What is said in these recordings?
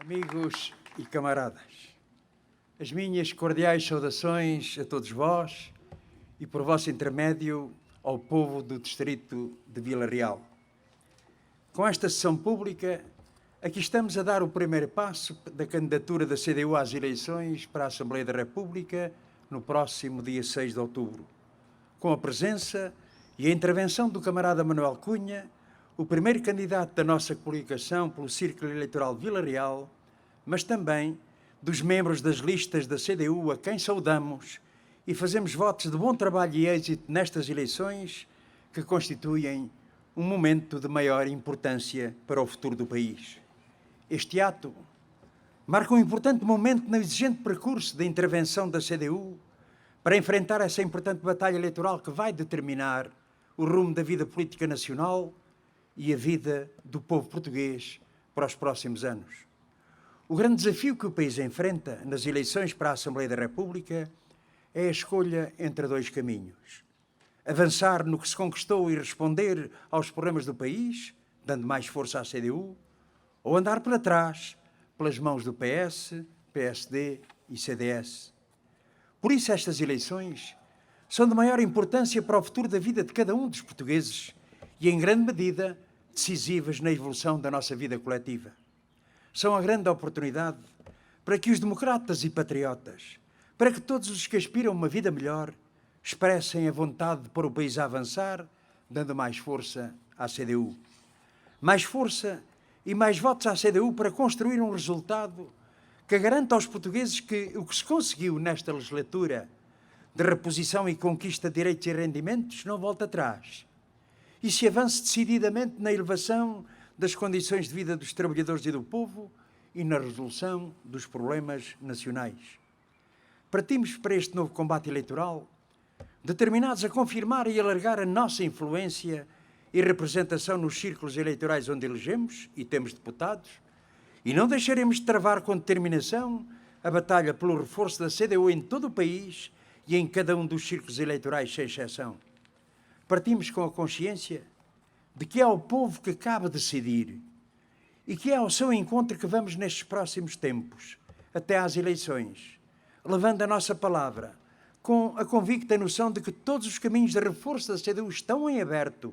Amigos e camaradas, as minhas cordiais saudações a todos vós e, por vosso intermédio, ao povo do distrito de Vila Real. Com esta sessão pública, aqui estamos a dar o primeiro passo da candidatura da CDU às eleições para a Assembleia da República no próximo dia 6 de outubro, com a presença e a intervenção do camarada Manuel Cunha, o primeiro candidato da nossa coligação pelo Círculo Eleitoral de Vila Real, mas também dos membros das listas da CDU a quem saudamos e fazemos votos de bom trabalho e êxito nestas eleições que constituem um momento de maior importância para o futuro do país. Este ato marca um importante momento no exigente percurso de intervenção da CDU para enfrentar essa importante batalha eleitoral que vai determinar o rumo da vida política nacional e a vida do povo português para os próximos anos. O grande desafio que o país enfrenta nas eleições para a Assembleia da República é a escolha entre dois caminhos. Avançar no que se conquistou e responder aos problemas do país, dando mais força à CDU, ou andar para trás, pelas mãos do PS, PSD e CDS. Por isso, estas eleições são de maior importância para o futuro da vida de cada um dos portugueses e, em grande medida, decisivas na evolução da nossa vida coletiva. São a grande oportunidade para que os democratas e patriotas, para que todos os que aspiram a uma vida melhor, expressem a vontade de pôr o país a avançar, dando mais força à CDU. Mais força e mais votos à CDU para construir um resultado que garanta aos portugueses que o que se conseguiu nesta legislatura de reposição e conquista de direitos e rendimentos não volta atrás e se avance decididamente na elevação das condições de vida dos trabalhadores e do povo e na resolução dos problemas nacionais. Partimos para este novo combate eleitoral determinados a confirmar e alargar a nossa influência e representação nos círculos eleitorais onde elegemos e temos deputados, e não deixaremos de travar com determinação a batalha pelo reforço da CDU em todo o país e em cada um dos círculos eleitorais, sem exceção. Partimos com a consciência de que é ao povo que cabe decidir e que é ao seu encontro que vamos nestes próximos tempos, até às eleições, levando a nossa palavra, com a convicta noção de que todos os caminhos de reforço da CDU estão em aberto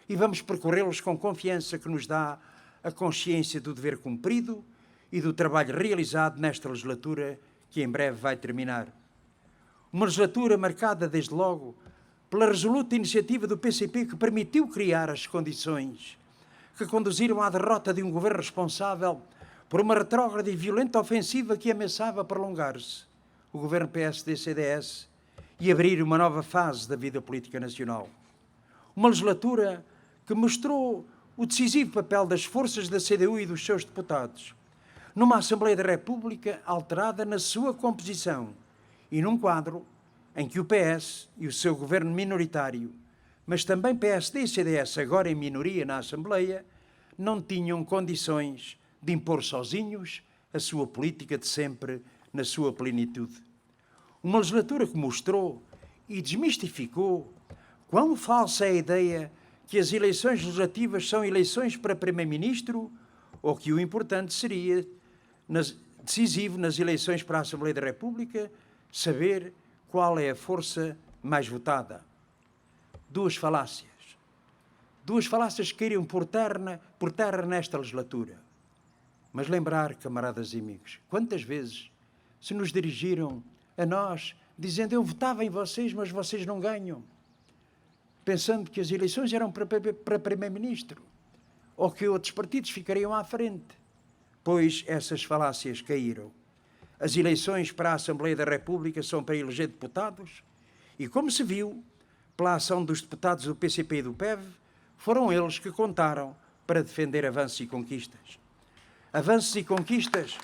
e vamos percorrê-los com confiança que nos dá a consciência do dever cumprido e do trabalho realizado nesta legislatura que em breve vai terminar. Uma legislatura marcada, desde logo, pela resoluta iniciativa do PCP que permitiu criar as condições que conduziram à derrota de um governo responsável por uma retrógrada e violenta ofensiva que ameaçava prolongar-se, o governo PSD-CDS, e abrir uma nova fase da vida política nacional. Uma legislatura que mostrou o decisivo papel das forças da CDU e dos seus deputados, numa Assembleia da República alterada na sua composição e num quadro em que o PS e o seu governo minoritário, mas também PSD e CDS, agora em minoria na Assembleia, não tinham condições de impor sozinhos a sua política de sempre na sua plenitude. Uma legislatura que mostrou e desmistificou quão falsa é a ideia que as eleições legislativas são eleições para Primeiro-Ministro ou que o importante seria, decisivo nas eleições para a Assembleia da República, saber qual é a força mais votada. Duas falácias que caíram por terra nesta legislatura. Mas lembrar, camaradas e amigos, quantas vezes se nos dirigiram a nós, dizendo eu votava em vocês, mas vocês não ganham, pensando que as eleições eram para Primeiro-Ministro, ou que outros partidos ficariam à frente, pois essas falácias caíram. As eleições para a Assembleia da República são para eleger deputados e, como se viu, pela ação dos deputados do PCP e do PEV, foram eles que contaram para defender avanços e conquistas. Avanços e conquistas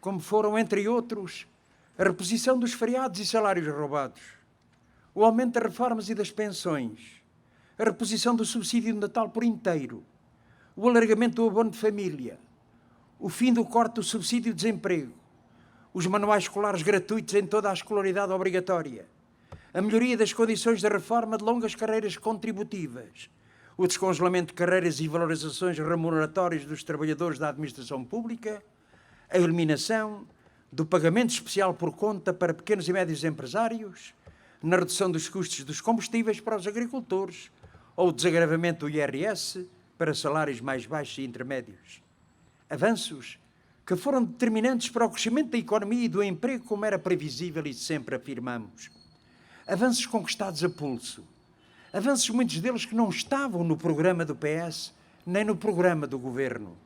como foram, entre outros, a reposição dos feriados e salários roubados, o aumento das reformas e das pensões, a reposição do subsídio de Natal por inteiro, o alargamento do abono de família, o fim do corte do subsídio de desemprego, os manuais escolares gratuitos em toda a escolaridade obrigatória, a melhoria das condições de reforma de longas carreiras contributivas, o descongelamento de carreiras e valorizações remuneratórias dos trabalhadores da administração pública, a eliminação do pagamento especial por conta para pequenos e médios empresários, na redução dos custos dos combustíveis para os agricultores ou o desagravamento do IRS para salários mais baixos e intermédios. Avanços que foram determinantes para o crescimento da economia e do emprego, como era previsível e sempre afirmamos. Avanços conquistados a pulso. Avanços, muitos deles, que não estavam no programa do PS, nem no programa do Governo.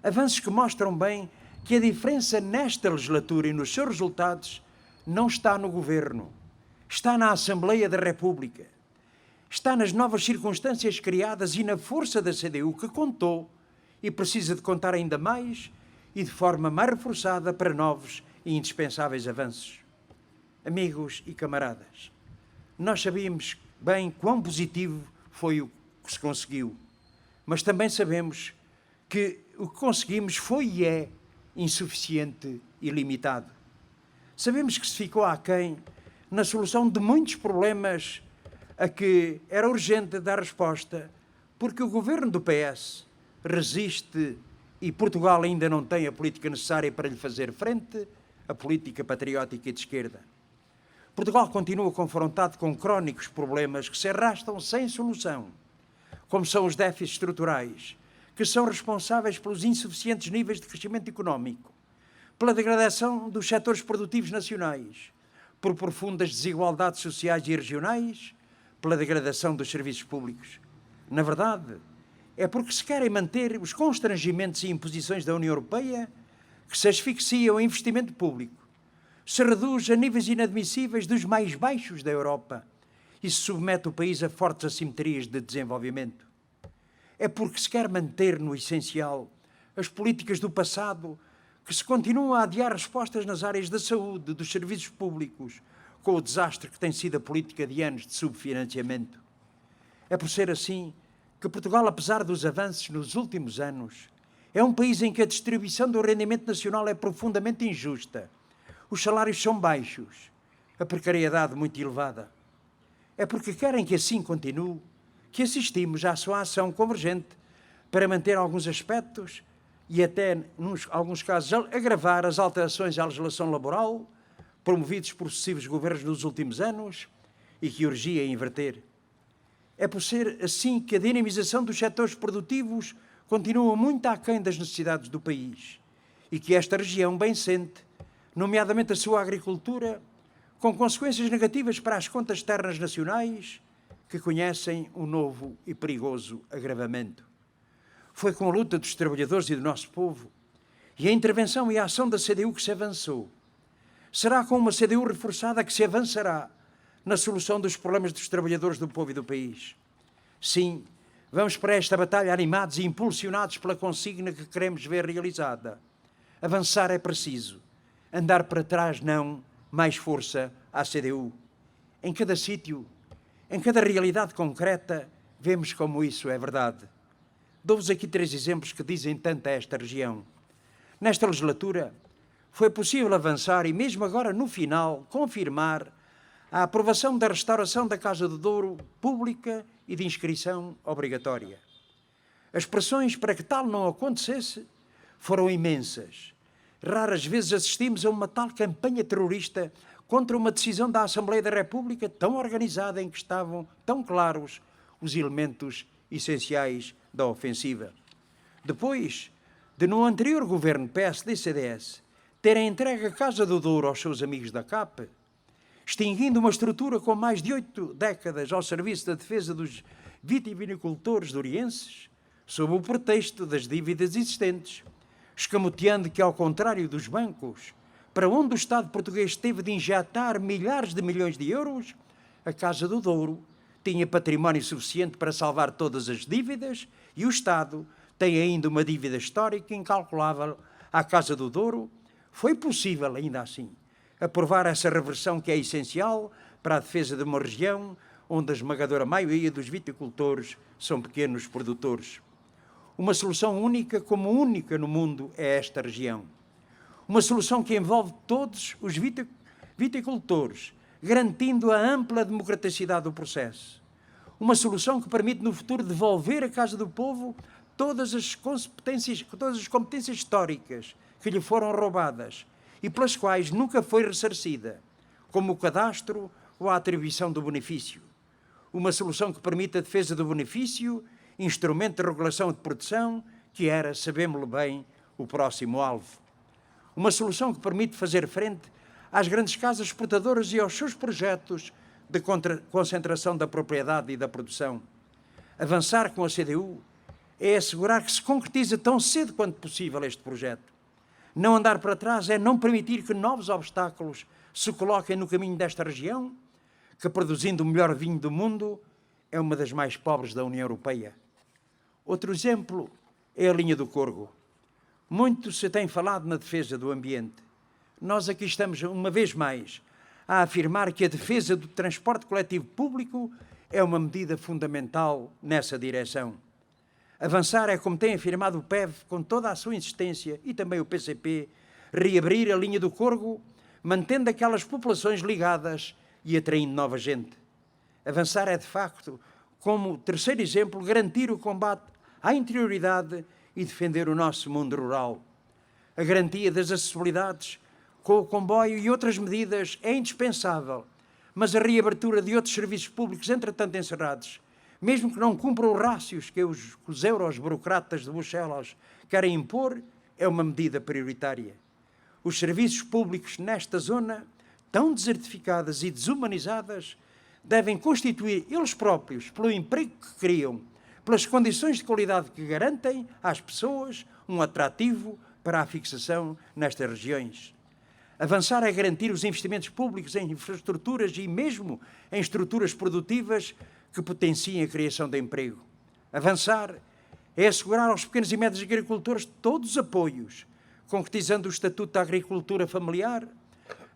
Avanços que mostram bem que a diferença nesta legislatura e nos seus resultados não está no Governo, está na Assembleia da República, está nas novas circunstâncias criadas e na força da CDU, que contou e precisa de contar ainda mais e de forma mais reforçada para novos e indispensáveis avanços. Amigos e camaradas, nós sabíamos bem quão positivo foi o que se conseguiu, mas também sabemos que o que conseguimos foi e é insuficiente e limitado. Sabemos que se ficou aquém na solução de muitos problemas a que era urgente dar resposta, porque o governo do PS resiste e Portugal ainda não tem a política necessária para lhe fazer frente, a política patriótica e de esquerda. Portugal continua confrontado com crónicos problemas que se arrastam sem solução, como são os déficits estruturais, que são responsáveis pelos insuficientes níveis de crescimento económico, pela degradação dos setores produtivos nacionais, por profundas desigualdades sociais e regionais, pela degradação dos serviços públicos. Na verdade, é porque se querem manter os constrangimentos e imposições da União Europeia que se asfixia o investimento público, se reduz a níveis inadmissíveis dos mais baixos da Europa e se submete o país a fortes assimetrias de desenvolvimento. É porque se quer manter no essencial as políticas do passado que se continuam a adiar respostas nas áreas da saúde, dos serviços públicos, com o desastre que tem sido a política de anos de subfinanciamento. É por ser assim que Portugal, apesar dos avanços nos últimos anos, é um país em que a distribuição do rendimento nacional é profundamente injusta, os salários são baixos, a precariedade muito elevada. É porque querem que assim continue que assistimos à sua ação convergente para manter alguns aspectos e até, em alguns casos, agravar as alterações à legislação laboral promovidos por sucessivos governos nos últimos anos e que urgia inverter. É por ser assim que a dinamização dos setores produtivos continua muito aquém das necessidades do país e que esta região bem sente, nomeadamente a sua agricultura, com consequências negativas para as contas externas nacionais, que conhecem um novo e perigoso agravamento. Foi com a luta dos trabalhadores e do nosso povo e a intervenção e a ação da CDU que se avançou. Será com uma CDU reforçada que se avançará na solução dos problemas dos trabalhadores do povo e do país. Sim, vamos para esta batalha animados e impulsionados pela consigna que queremos ver realizada. Avançar é preciso. Andar para trás não, mais força à CDU. Em cada sítio, em cada realidade concreta, vemos como isso é verdade. Dou-vos aqui 3 exemplos que dizem tanto a esta região. Nesta legislatura, foi possível avançar e mesmo agora, no final, confirmar a aprovação da restauração da Casa do Douro pública e de inscrição obrigatória. As pressões para que tal não acontecesse foram imensas. Raras vezes assistimos a uma tal campanha terrorista contra uma decisão da Assembleia da República tão organizada em que estavam tão claros os elementos essenciais da ofensiva. Depois de, no anterior governo PSD-CDS, terem entregue a Casa do Douro aos seus amigos da CAP, extinguindo uma estrutura com mais de 8 décadas ao serviço da defesa dos vitivinicultores dorienses, sob o pretexto das dívidas existentes, escamoteando que, ao contrário dos bancos, para onde o Estado português teve de injetar milhares de milhões de euros, a Casa do Douro tinha património suficiente para salvar todas as dívidas e o Estado tem ainda uma dívida histórica incalculável à Casa do Douro. Foi possível, ainda assim, aprovar essa reversão que é essencial para a defesa de uma região onde a esmagadora maioria dos viticultores são pequenos produtores. Uma solução única, como única no mundo, é esta região. Uma solução que envolve todos os viticultores, garantindo a ampla democraticidade do processo. Uma solução que permite no futuro devolver à Casa do Povo todas as competências históricas que lhe foram roubadas e pelas quais nunca foi ressarcida, como o cadastro ou a atribuição do benefício. Uma solução que permite a defesa do benefício, instrumento de regulação de produção, que era, sabemos-lo bem, o próximo alvo. Uma solução que permite fazer frente às grandes casas exportadoras e aos seus projetos de concentração da propriedade e da produção. Avançar com a CDU é assegurar que se concretize tão cedo quanto possível este projeto. Não andar para trás é não permitir que novos obstáculos se coloquem no caminho desta região, que, produzindo o melhor vinho do mundo, é uma das mais pobres da União Europeia. Outro exemplo é a linha do Corgo. Muito se tem falado na defesa do ambiente. Nós aqui estamos, uma vez mais, a afirmar que a defesa do transporte coletivo público é uma medida fundamental nessa direção. Avançar é, como tem afirmado o PEV, com toda a sua insistência, e também o PCP, reabrir a linha do Corgo, mantendo aquelas populações ligadas e atraindo nova gente. Avançar é, de facto, como terceiro exemplo, garantir o combate à interioridade e defender o nosso mundo rural. A garantia das acessibilidades com o comboio e outras medidas é indispensável, mas a reabertura de outros serviços públicos, entretanto encerrados, mesmo que não cumpram os rácios que os euros burocratas de Bruxelas querem impor, é uma medida prioritária. Os serviços públicos nesta zona, tão desertificadas e desumanizadas, devem constituir eles próprios, pelo emprego que criam, pelas condições de qualidade que garantem às pessoas, um atrativo para a fixação nestas regiões. Avançar é garantir os investimentos públicos em infraestruturas e mesmo em estruturas produtivas que potenciem a criação de emprego. Avançar é assegurar aos pequenos e médios agricultores todos os apoios, concretizando o Estatuto da Agricultura Familiar,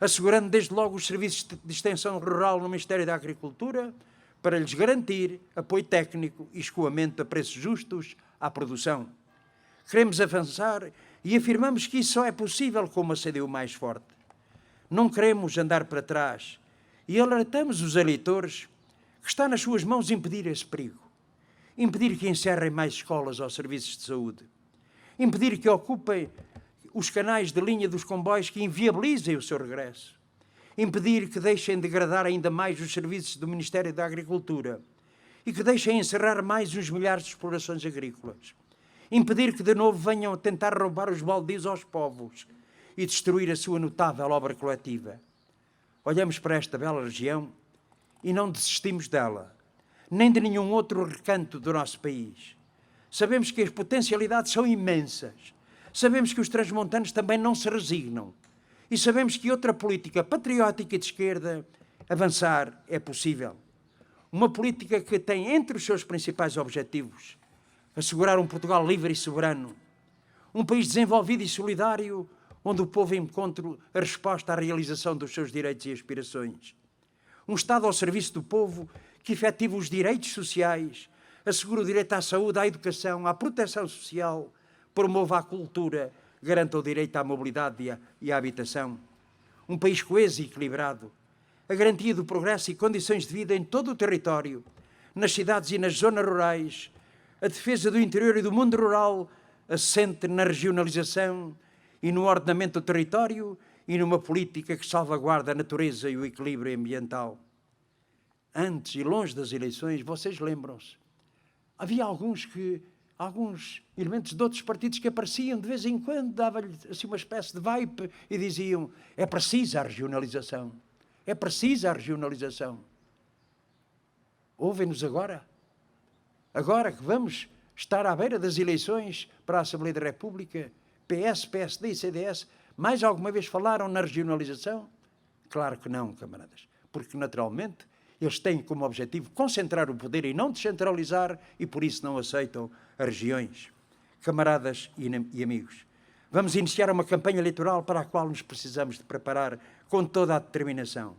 assegurando desde logo os serviços de extensão rural no Ministério da Agricultura, para lhes garantir apoio técnico e escoamento a preços justos à produção. Queremos avançar e afirmamos que isso só é possível com uma CDU mais forte. Não queremos andar para trás e alertamos os eleitores que está nas suas mãos impedir esse perigo. Impedir que encerrem mais escolas ou serviços de saúde. Impedir que ocupem os canais de linha dos comboios que inviabilizem o seu regresso. Impedir que deixem degradar ainda mais os serviços do Ministério da Agricultura e que deixem encerrar mais uns milhares de explorações agrícolas. Impedir que de novo venham a tentar roubar os baldios aos povos e destruir a sua notável obra coletiva. Olhamos para esta bela região e não desistimos dela, nem de nenhum outro recanto do nosso país. Sabemos que as potencialidades são imensas. Sabemos que os transmontanos também não se resignam. E sabemos que outra política patriótica de esquerda, avançar, é possível. Uma política que tem entre os seus principais objetivos assegurar um Portugal livre e soberano, um país desenvolvido e solidário, onde o povo encontre a resposta à realização dos seus direitos e aspirações. Um Estado ao serviço do povo que efetiva os direitos sociais, assegura o direito à saúde, à educação, à proteção social, promova a cultura, garanta o direito à mobilidade e à habitação. Um país coeso e equilibrado, a garantia do progresso e condições de vida em todo o território, nas cidades e nas zonas rurais, a defesa do interior e do mundo rural, assente na regionalização e no ordenamento do território e numa política que salvaguarda a natureza e o equilíbrio ambiental. Antes e longe das eleições, vocês lembram-se, havia alguns elementos de outros partidos que apareciam de vez em quando, dava-lhe assim uma espécie de vibe e diziam: é precisa a regionalização, é precisa a regionalização. Ouvem-nos agora? Agora que vamos estar à beira das eleições para a Assembleia da República, PS, PSD e CDS, mais alguma vez falaram na regionalização? Claro que não, camaradas, porque naturalmente eles têm como objetivo concentrar o poder e não descentralizar e por isso não aceitam as regiões. Camaradas e amigos, vamos iniciar uma campanha eleitoral para a qual nos precisamos de preparar com toda a determinação.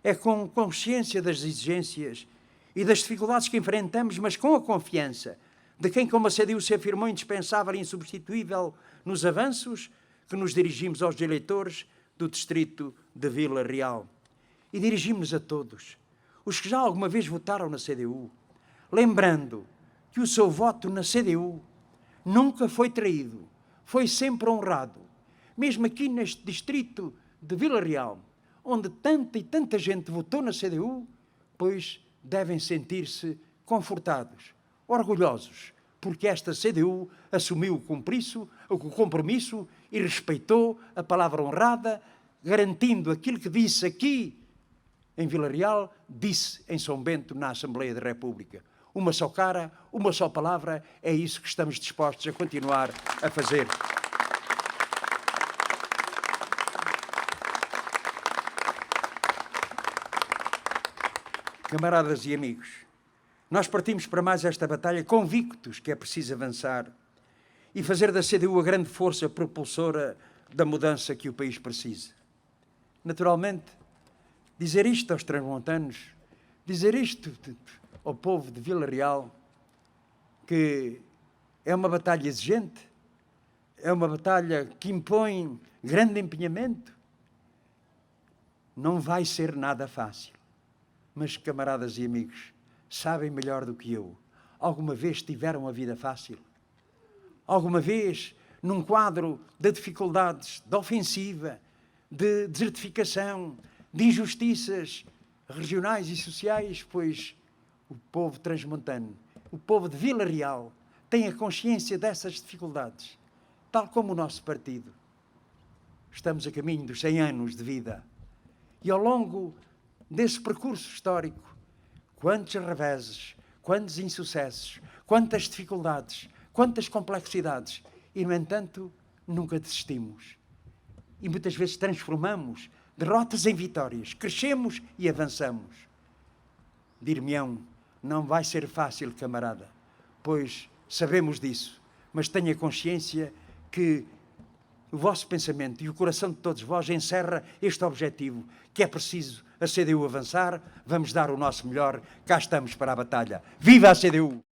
É com consciência das exigências e das dificuldades que enfrentamos, mas com a confiança de quem, como a CDU, se afirmou indispensável e insubstituível nos avanços, que nos dirigimos aos eleitores do distrito de Vila Real. e dirigimos-nos a todos, os que já alguma vez votaram na CDU, lembrando que o seu voto na CDU nunca foi traído, foi sempre honrado. Mesmo aqui neste distrito de Vila Real, onde tanta e tanta gente votou na CDU, pois devem sentir-se confortados, orgulhosos, porque esta CDU assumiu o compromisso e respeitou a palavra honrada, garantindo aquilo que disse aqui em Vila Real, disse em São Bento na Assembleia da República. Uma só cara, uma só palavra, é isso que estamos dispostos a continuar a fazer. Camaradas e amigos, nós partimos para mais esta batalha convictos que é preciso avançar e fazer da CDU a grande força propulsora da mudança que o país precisa. Naturalmente, dizer isto aos transmontanos, dizer isto ao povo de Vila Real, que é uma batalha exigente, é uma batalha que impõe grande empenhamento, não vai ser nada fácil. Mas, camaradas e amigos, sabem melhor do que eu. Alguma vez tiveram a vida fácil? Alguma vez, num quadro de dificuldades, de ofensiva, de desertificação, de injustiças regionais e sociais? Pois o povo transmontano, o povo de Vila Real, tem a consciência dessas dificuldades, tal como o nosso partido. Estamos a caminho dos 100 anos de vida. E ao longo desse percurso histórico, quantos reveses, quantos insucessos, quantas dificuldades, quantas complexidades, e, no entanto, nunca desistimos. E muitas vezes transformamos derrotas em vitórias, crescemos e avançamos. Dir-me-ão, não vai ser fácil, camarada, pois sabemos disso, mas tenha consciência que o vosso pensamento e o coração de todos vós encerra este objetivo, que é preciso a CDU avançar, vamos dar o nosso melhor, cá estamos para a batalha. Viva a CDU!